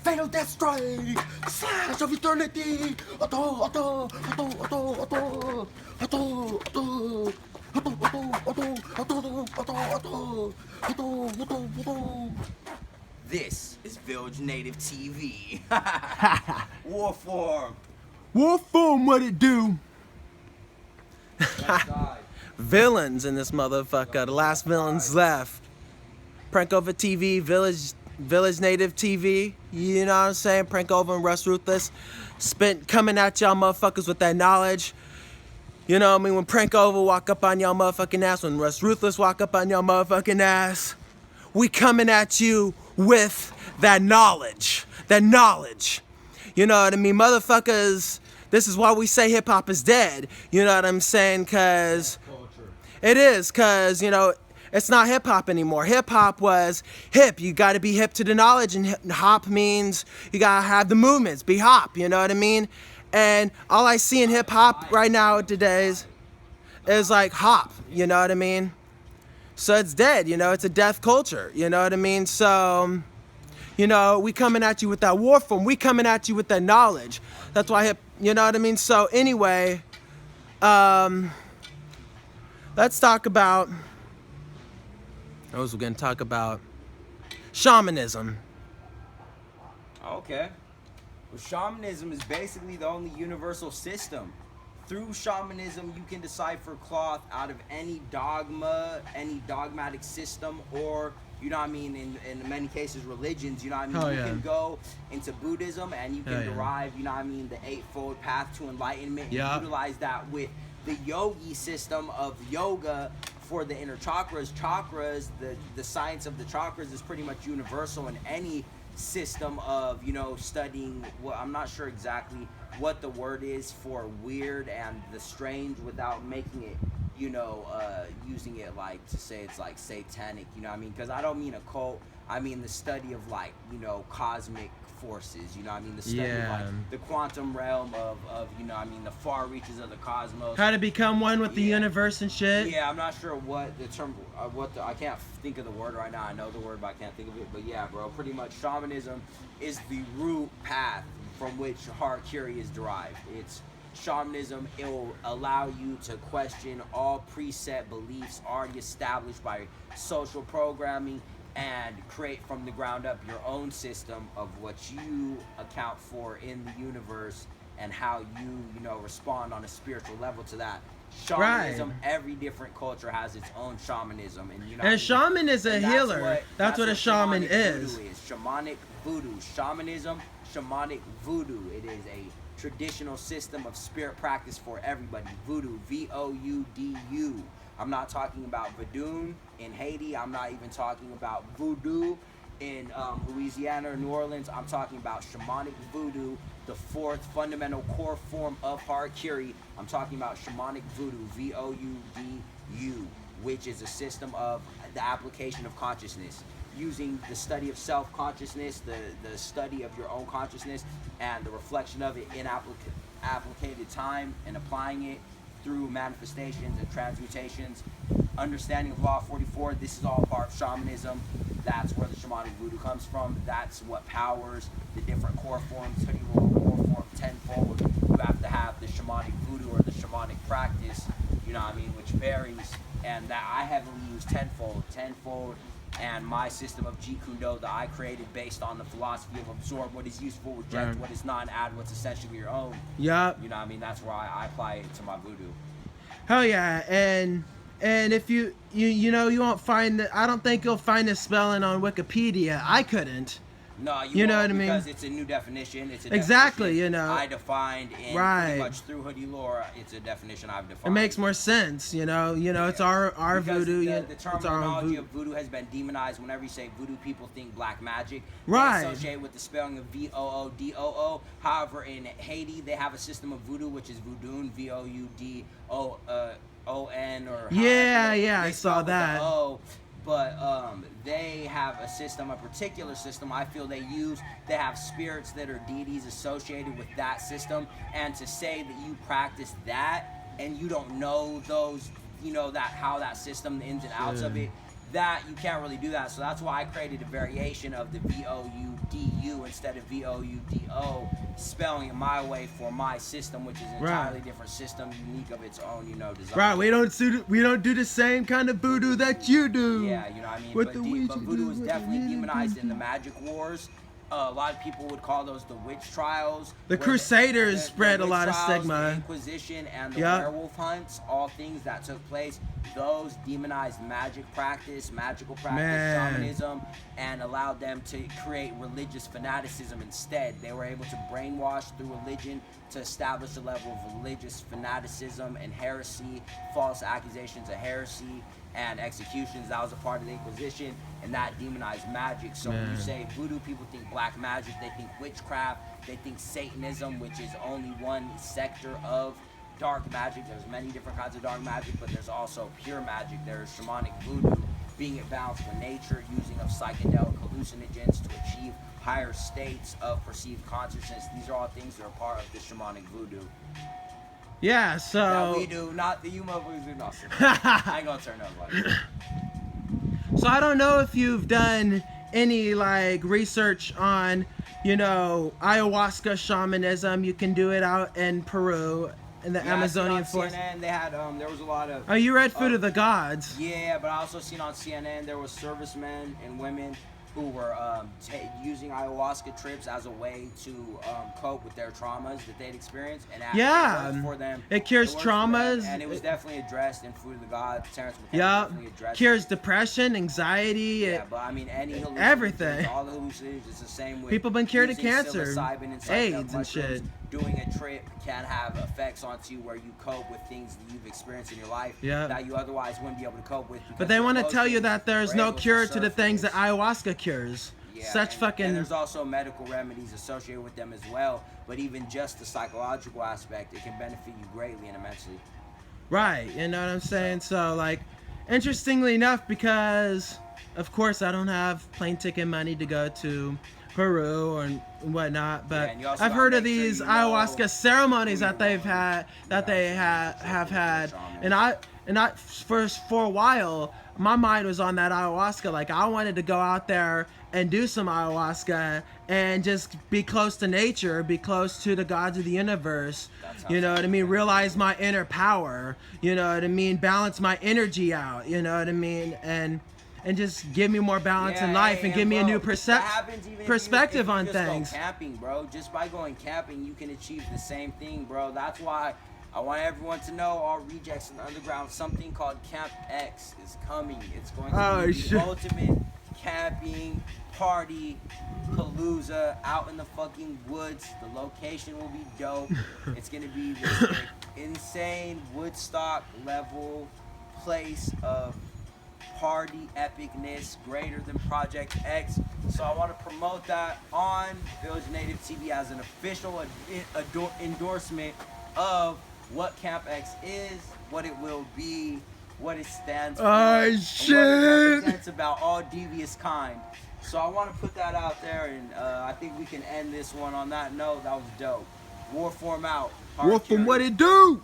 Fatal death strike! Slash of eternity! This is Village Native TV. Warform. Warform, what it do? Left side. Villains in this motherfucker. The last villains left. Prank Over TV, Village Native TV. You know what I'm saying? Prank Over and Russ Ruthless. Coming at y'all motherfuckers with that knowledge. You know what I mean? When Prank Over walk up on y'all motherfucking ass, when Russ Ruthless walk up on y'all motherfucking ass, we coming at you with that knowledge. That knowledge. You know what I mean? Motherfuckers, this is why we say hip hop is dead. You know what I'm saying? Cause it is, cause, you know, it's not hip hop anymore. Hip hop was hip. You gotta be hip to the knowledge, and hop means you gotta have the movements, be hop, you know what I mean? And all I see in hip hop right now today is like hop, you know what I mean? So it's dead, you know, it's a death culture, you know what I mean? So, you know, we coming at you with that war form, we coming at you with that knowledge. That's why hip, you know what I mean? So anyway, let's talk about, I was gonna talk about shamanism. Okay. Well, shamanism is basically the only universal system. Through shamanism, you can decipher cloth out of any dogma, any dogmatic system, or, you know what I mean, in many cases, religions, you know what I mean? Hell You yeah. can go into Buddhism and you can Hell yeah. derive, you know what I mean, the eightfold path to enlightenment. Yeah. And utilize that with the yogi system of yoga for the inner chakras. Chakras, the science of the chakras is pretty much universal in any system of, you know, studying what, I'm not sure exactly what the word is for weird and the strange without making it, you know, using it like to say it's like satanic, you know what I mean? Because I don't mean a cult, I mean the study of like, you know, cosmic forces, you know what I mean? The study of like the quantum realm of, you know what I mean, the far reaches of the cosmos. How to become one with the universe and shit. Yeah, I'm not sure what the term, I can't think of the word right now. I know the word, but I can't think of it. But yeah, bro, pretty much shamanism is the root path from which harakiri is derived. It's shamanism. It will allow you to question all preset beliefs already established by social programming and create from the ground up your own system of what you account for in the universe and how you know, respond on a spiritual level to that. Shamanism, Right. Every different culture has its own shamanism, and you know. And shaman is a and healer. That's what a shaman shamanic is. voodoo shamanic voodoo, shamanism, shamanic voodoo. It is a traditional system of spirit practice for everybody. Voodoo, V-O-U-D-U. I'm not talking about Vadoon in Haiti. I'm not even talking about voodoo in Louisiana or New Orleans. I'm talking about shamanic voodoo, the fourth fundamental core form of harakiri. I'm talking about shamanic voodoo, V-O-U-D-U, which is a system of the application of consciousness, using the study of self-consciousness, the study of your own consciousness, and the reflection of it in applicated time and applying it through manifestations and transmutations. Understanding of Law 44, this is all part of shamanism. That's where the shamanic voodoo comes from. That's what powers the different core forms. Hoodie roll, core form, tenfold. You have to have the shamanic voodoo or the shamanic practice, you know what I mean, which varies. And that I heavily use tenfold, and my system of Jeet Kune Do that I created based on the philosophy of absorb what is useful, reject what is not, and add what's essentially your own. Yup. You know what I mean? That's where I apply it to my voodoo. Hell yeah. And if you know, you won't find that, I don't think you'll find the spelling on Wikipedia. I couldn't. No, You know what I mean? Because it's a new definition. It's a Exactly, definition you know. I defined in Right. pretty much through hoodie lore. It's a definition I've defined. It makes more sense, you know. It's our Because voodoo. The it's our own terminology voodoo. of voodoo has been demonized. Whenever you say voodoo, people think black magic. Right. They associate with the spelling of V-O-O-D-O-O. However, in Haiti, they have a system of voodoo, which is Voodoon, V-O-U-D-O-N, or Yeah, they I spell saw with the that. O. But they have a system, a particular system I feel they use. They have spirits that are deities associated with that system. And to say that you practice that and you don't know those, you know, that how that system, the ins and outs of it, that you can't really do that. So that's why I created a variation of the VOUDU instead of VOUDO, spelling it my way for my system, which is an entirely different system, unique of its own, you know, design. Right, we don't do the same kind of voodoo that you do. Yeah, you know what I mean? What But voodoo was definitely demonized in the Magic Wars. A lot of people would call those the witch trials. The Crusaders spread a lot of stigma. The Inquisition and the werewolf hunts, all things that took place. Those demonized magical practice, shamanism, and allowed them to create religious fanaticism instead. They were able to brainwash through religion to establish a level of religious fanaticism and heresy, false accusations of heresy, and executions. That was a part of the Inquisition, and that demonized magic. So when you say voodoo, people think black magic, they think witchcraft, they think Satanism, which is only one sector of dark magic. There's many different kinds of dark magic, but there's also pure magic. There's shamanic voodoo, being at balance with nature, using of psychedelic hallucinogens to achieve higher states of perceived consciousness. These are all things that are part of the shamanic voodoo. Yeah, so that we do, not the you motherfuckers do nothing. I ain't gonna turn up like that. So I don't know if you've done any like research on, you know, ayahuasca shamanism. You can do it out in Peru in the Amazonian forest. CNN, they had there was a lot of. Oh, you read Food of the Gods? Yeah, but I also seen on CNN there was servicemen and women who were using ayahuasca trips as a way to cope with their traumas that they'd experienced, and it for them. It cures traumas, and it was definitely addressed in Food of the Gods. Terrence cures depression, anxiety. Yeah, but I mean everything. All the hallucinations, it's the same way. People been cured of cancer, and AIDS, and shit. Doing a trip can have effects onto you where you cope with things that you've experienced in your life that you otherwise wouldn't be able to cope with. But they want to tell you that there's no cure to the things that ayahuasca cures. Yeah, and there's also medical remedies associated with them as well. But even just the psychological aspect, it can benefit you greatly and immensely. Right, you know what I'm saying? So like, interestingly enough, because of course I don't have plane ticket money to go to Peru or whatnot, but I've heard of these ayahuasca ceremonies that they've had, that they have had, and I for a while my mind was on that ayahuasca. Like I wanted to go out there and do some ayahuasca and just be close to nature, be close to the gods of the universe. You know what I mean? Realize my inner power. You know what I mean? Balance my energy out. You know what I mean? And just give me more balance in life and give me a new perspective on things. Go camping, bro. Just by going camping, you can achieve the same thing, bro. That's why I want everyone to know, all rejects in the underground, something called Camp X is coming. It's going to be the ultimate camping party palooza out in the fucking woods. The location will be dope. It's going to be this insane Woodstock level place of party epicness greater than Project X. So I want to promote that on Village Native TV as an official endorsement of what Camp X is, what it will be, what it stands for, and what it represents about all devious kind. So I want to put that out there, and I think we can end this one on that note. That was dope. Warform out. Warform, what it do?